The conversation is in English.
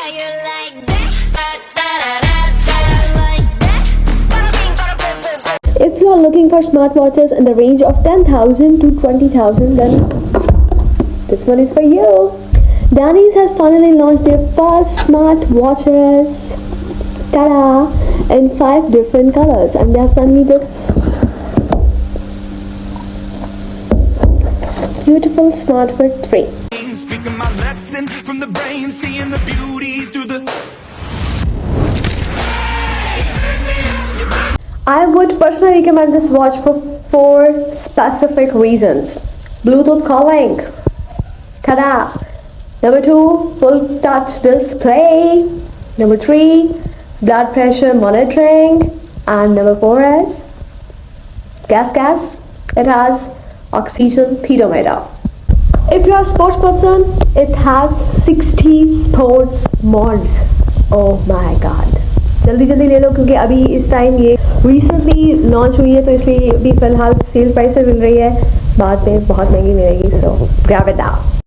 If you are looking for smartwatches in the range of 10,000 to 20,000, then this one is for you. Dany's has finally launched their first smartwatches, ta-da, in 5 different colors, and they have sent me this beautiful Smartwatch 3. Speaking my lesson from the brain, seeing the beauty through the. I would personally recommend this watch for 4 specific reasons. Bluetooth calling, ta-da. Number 2, full touch display. Number 3, blood pressure monitoring. And number 4 is gas. It has oxygen pedometer. If you are a sports person, it has 60 sports modes. Oh my god. जल्दी ले लो क्योंकि अभी इस time ये recently launch हुई है, तो इसलिए अभी फ़िलहाल सेल प्राइस पे मिल रही है, बाद में बहुत महंगी मिलेगी. सो ग्रैब इट नाउ.